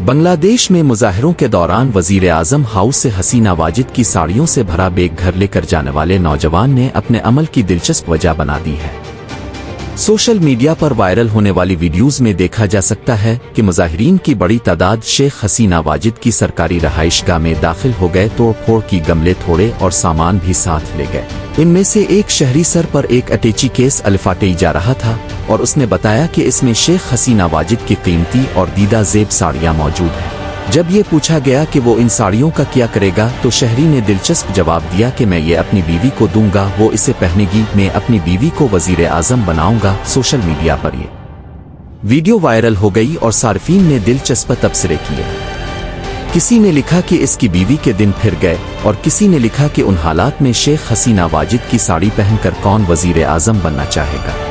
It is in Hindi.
बांग्लादेश में मुजाहिरों के दौरान वजीर आजम हाउस से हसीना वाजिद की साड़ियों से भरा बैग घर लेकर जाने वाले नौजवान ने अपने अमल की दिलचस्प वजह बना दी है। सोशल मीडिया पर वायरल होने वाली वीडियोस में देखा जा सकता है कि मुजाहिरीन की बड़ी तादाद शेख हसीना वाजिद की सरकारी रहाइशगाह में दाखिल हो गए, तोड़ फोड़ की गमले थोड़े और सामान भी साथ ले गए। इनमें से एक शहरी सर पर एक अटैची केस अलिफाटेई जा रहा था और उसने बताया कि इसमें शेख हसीना वाजिद की कीमती और दीदा जेब साड़ियां मौजूद हैं। जब ये पूछा गया कि वो इन साड़ियों का क्या करेगा तो शहरी ने दिलचस्प जवाब दिया कि मैं ये अपनी बीवी को दूंगा, वो इसे पहनेगी, मैं अपनी बीवी को वजीर आजम बनाऊंगा। सोशल मीडिया पर ये वीडियो वायरल हो गई और सार्फिन ने दिलचस्प तबसरे किए। किसी ने लिखा कि इसकी बीवी के दिन फिर गए और किसी ने लिखा कि उन हालात में शेख हसीना वाजिद की साड़ी पहनकर कौन वजीर आजम बनना चाहेगा।